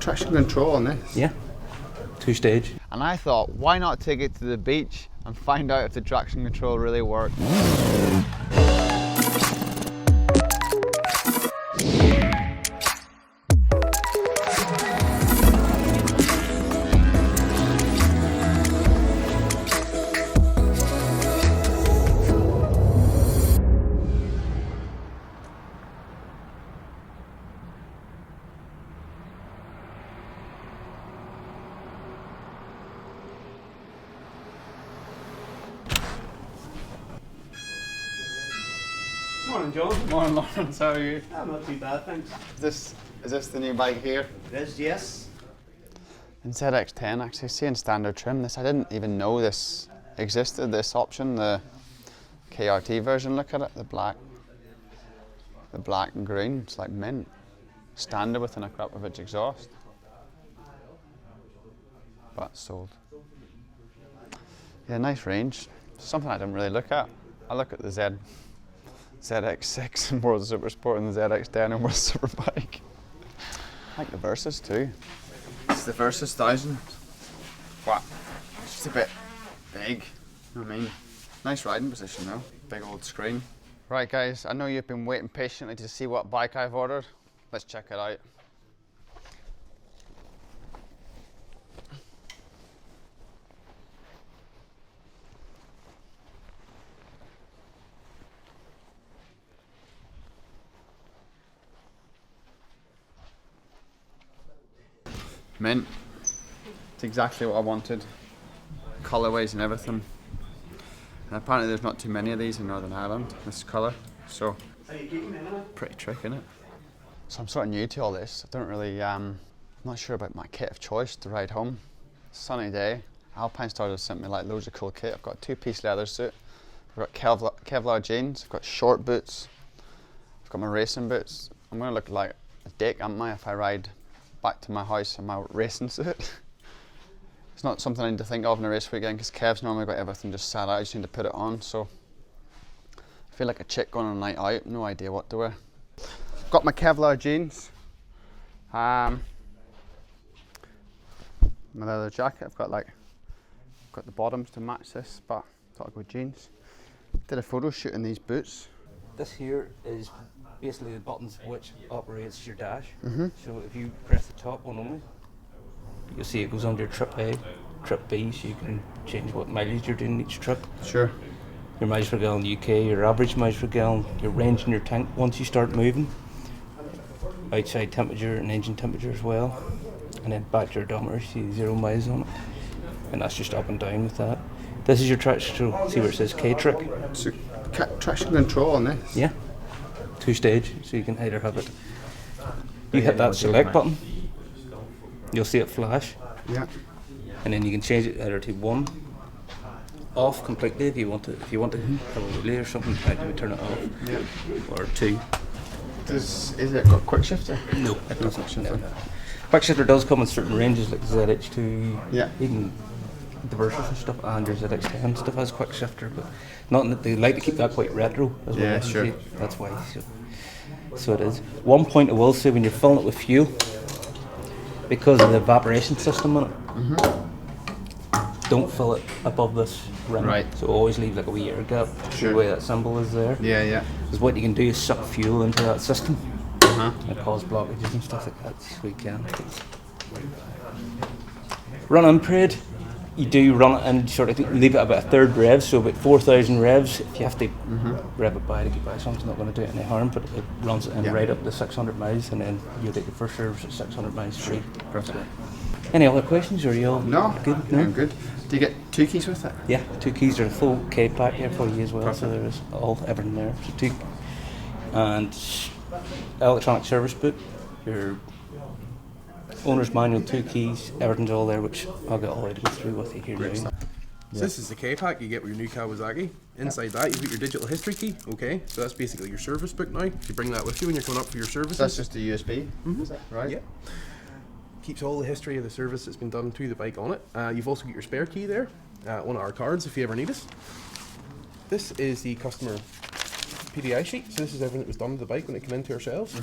traction control on this? Yeah, 2-stage. And I thought, why not take it to the beach and find out if the traction control really works? Morning, John. Morning, Lawrence, how are you? I'm not too bad, thanks. Is this the new bike here? It is, yes. In ZX10, actually, see in standard trim, I didn't even know this existed, this option, the KRT version. Look at it, the black and green, it's like mint. Standard with an Akrapovic exhaust. But sold. Yeah, nice range. Something I didn't really look at. I look at the ZX6 in World Super Sport and the ZX10 in World Superbike. I like the Versus too. It's the Versus 1000. What? It's just a bit big. You know what I mean? Nice riding position though. Big old screen. Right guys, I know you've been waiting patiently to see what bike I've ordered. Let's check it out. Mint. It's exactly what I wanted. Colourways and everything. And apparently there's not too many of these in Northern Ireland, this colour. So, pretty trick, innit? So I'm sort of new to all this. I don't really, not sure about my kit of choice to ride home. Sunny day. Alpine Star has sent me like loads of cool kit. I've got a 2-piece leather suit. I've got Kevlar jeans. I've got short boots. I've got my racing boots. I'm gonna look like a dick, am I, if I ride back to my house in my racing suit. It's not something I need to think of in a race weekend because Kev's normally got everything just sat out. I just need to put it on. So I feel like a chick going on a night out. No idea what to wear. Got my Kevlar jeans. My leather jacket. I've got the bottoms to match this, but I thought I'd go jeans. Did a photo shoot in these boots. This here is basically the buttons which operates your dash. So if you press the top one only, you'll see it goes under trip A, trip B, so you can change what mileage you're doing each trip. Sure. Your mileage per gallon in the UK, your average mileage per gallon, your range in your tank once you start moving, outside temperature and engine temperature as well, and then back to your odometer, see 0 miles on it, and that's just up and down with that. This is your traction control, see where it says K-Trick? So, traction control on this? Yeah, 2-stage, so you can either have it, you hit that select button, you'll see it flash, Yeah. and then you can change it either to 1, off completely if you want to have a relay or something, you would turn it off, or 2. Is it got quick shifter? No, it doesn't. No. Quick shifter does come in certain ranges like ZH2, Yeah. even the Versus and stuff, and your ZX10 stuff has quick shifter, but not that they like to keep that quite retro as well. Yeah, sure. That's why. So it is. One point I will say, when you're filling it with fuel, because of the evaporation system on it, don't fill it above this rim. Right. So always leave like a wee air gap. Sure. The way that symbol is there. Yeah. Because what you can do is suck fuel into that system and cause blockages and stuff like that. So we can. Run in parade. You do run it and sort of leave it about a third rev, so about 4,000 revs. If you have to rev it by to get by, something's not going to do it any harm, but it runs it in right up to 600 miles, and then you take the first service at 600 miles free. Perfect. Any other questions, or are you all good? No? I'm good. Do you get 2 keys with it? Yeah, 2 keys. There's a full K pack here for you as well, Perfect. so there is everything there. So 2, and electronic service book, your owner's manual, 2 keys, everything's all there, which I'll get all ready to go through with you here now. So this is the K pack you get with your new Kawasaki. Inside that you've got your digital history key, okay? So that's basically your service book now. You bring that with you when you're coming up for your services. That's just a USB, is it? Right? Yeah. Keeps all the history of the service that's been done to the bike on it. You've also got your spare key there, one of our cards if you ever need us. This is the customer Pdi Sheet, so this is everything that was done to the bike when it came into our shelves.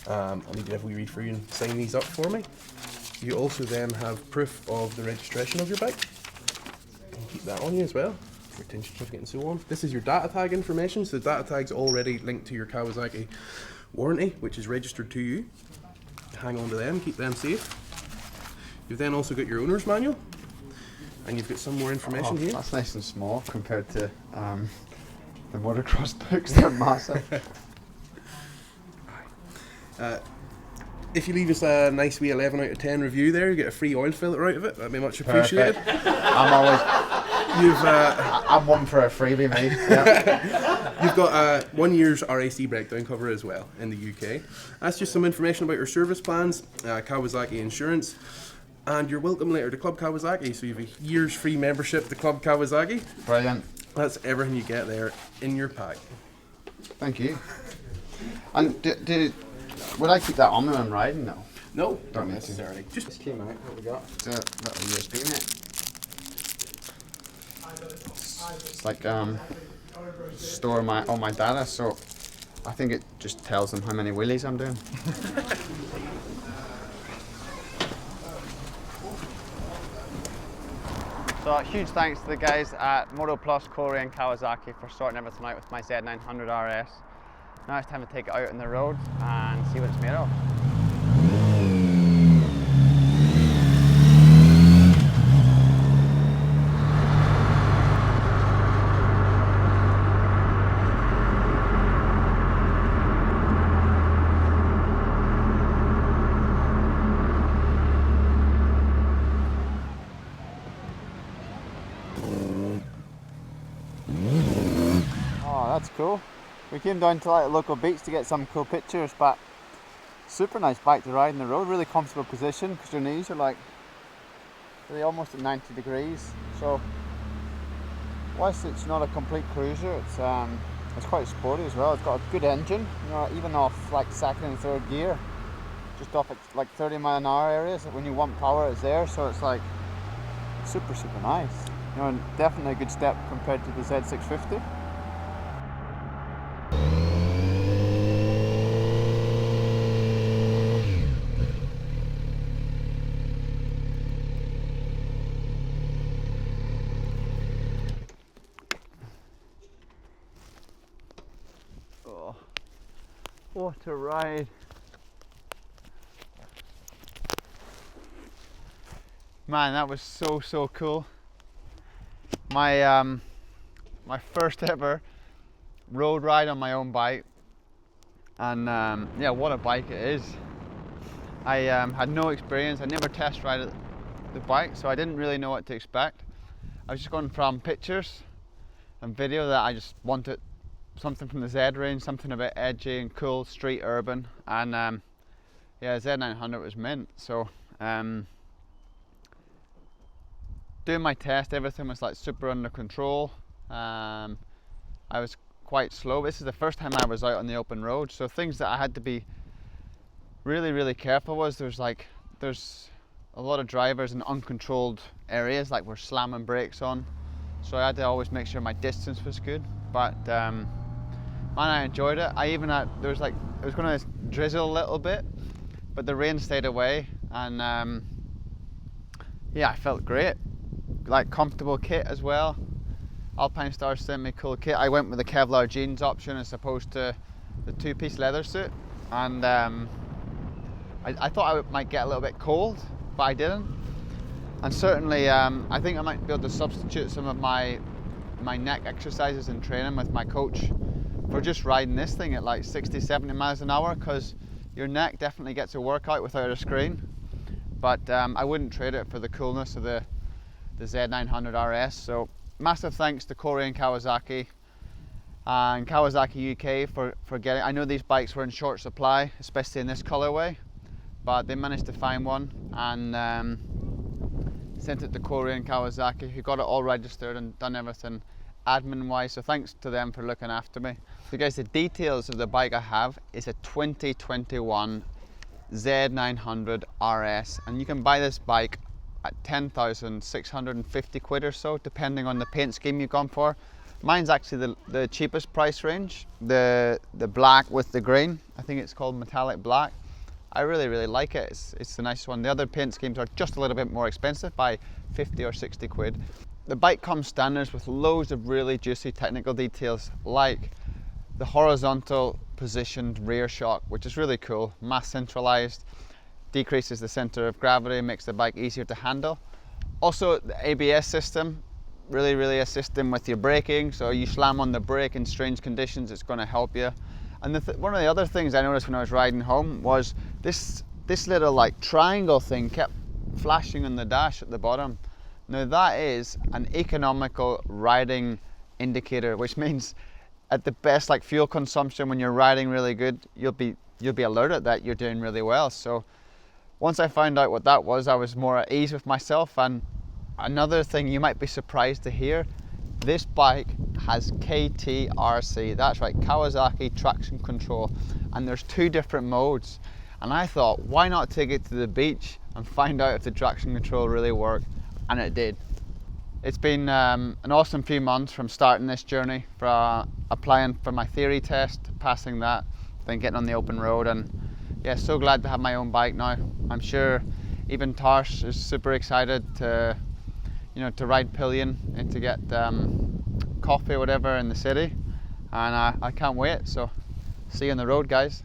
I'll need you to have a wee read through and sign these up for me. You also then have proof of the registration of your bike. And keep that on you as well. Your retention certificate and so on. This is your data tag information. So the data tag's already linked to your Kawasaki warranty, which is registered to you. Hang on to them, keep them safe. You've then also got your owner's manual, and you've got some more information here. That's nice and small compared to the motocross books. They're massive. If you leave us a nice wee 11 out of 10 review there, you get a free oil filter out of it. That'd be much appreciated. I'm one for a freebie, mate. Yeah. You've got 1 year's RAC breakdown cover as well in the UK. That's just some information about your service plans, Kawasaki insurance, and your welcome letter to Club Kawasaki. So you have a year's free membership to Club Kawasaki. Brilliant. That's everything you get there in your pack. Thank you. And would I keep that on when I'm riding? No. No, Don't not necessarily. necessarily. Just Came out. What we got? It's a little USB in it. It's like store all my data, so I think it just tells them how many wheelies I'm doing. So huge thanks to the guys at Moto Plus Coleraine Kawasaki for sorting everything out with my Z900 RS. Now it's time to take it out on the road and see what it's made of. Oh, that's cool. We came down to like a local beach to get some cool pictures, but super nice bike to ride on the road, really comfortable position because your knees are like really almost at 90 degrees. So whilst it's not a complete cruiser, it's quite sporty as well. It's got a good engine, you know, even off like second and third gear, just off at like 30 mile an hour areas. When you want power, it's there. So it's like super nice. You know, and definitely a good step compared to the Z650. Oh, what a ride. Man, that was so cool. My first ever road ride on my own bike, and yeah, what a bike it is. I had no experience. I never test rided the bike, so I didn't really know what to expect. I was just going from pictures and video that I just wanted something from the Z range, something a bit edgy and cool, street urban, and yeah, Z900 was mint. So doing my test, everything was like super under control. I was quite slow. This is the first time I was out on the open road, so things that I had to be really careful was there's a lot of drivers in uncontrolled areas, like we're slamming brakes on, so I had to always make sure my distance was good. But man, I enjoyed it. I even had, it was going to drizzle a little bit, but the rain stayed away, and yeah, I felt great. Like comfortable kit as well. Alpine Star sent me cool kit. I went with the Kevlar jeans option as opposed to the two-piece leather suit, and I thought I might get a little bit cold, but I didn't. And certainly I think I might be able to substitute some of my neck exercises in training with my coach for just riding this thing at like 60-70 miles an hour, because your neck definitely gets a workout without a screen. But I wouldn't trade it for the coolness of the Z900 RS. So massive thanks to Coleraine Kawasaki and Kawasaki UK for getting. I know these bikes were in short supply, especially in this colorway, but they managed to find one and sent it to Coleraine Kawasaki, who got it all registered and done everything admin wise. So thanks to them for looking after me. So guys, the details of the bike I have is a 2021 Z900 RS, and you can buy this bike at 10,650 quid or so, depending on the paint scheme you've gone for. Mine's actually the cheapest price range, the black with the green. I think it's called metallic black. I really like it. It's the nicest one. The other paint schemes are just a little bit more expensive by 50 or 60 quid. The bike comes standards with loads of really juicy technical details, like the horizontal positioned rear shock, which is really cool, mass centralized, decreases the center of gravity, makes the bike easier to handle. Also the ABS system, really assisting with your braking, so you slam on the brake in strange conditions, it's going to help you. And one of the other things I noticed when I was riding home was this little like triangle thing kept flashing on the dash at the bottom. Now that is an economical riding indicator, which means at the best like fuel consumption, when you're riding really good, you'll be alerted that you're doing really well. So once I found out what that was, I was more at ease with myself. And another thing you might be surprised to hear, this bike has KTRC, that's right, Kawasaki traction control, and there's 2 different modes. And I thought, why not take it to the beach and find out if the traction control really worked, and it did. It's been an awesome few months from starting this journey, from applying for my theory test, passing that, then getting on the open road, and yeah, so glad to have my own bike now. I'm sure even Tarsh is super excited to, to ride pillion and to get coffee or whatever in the city, and I can't wait. So see you on the road, guys.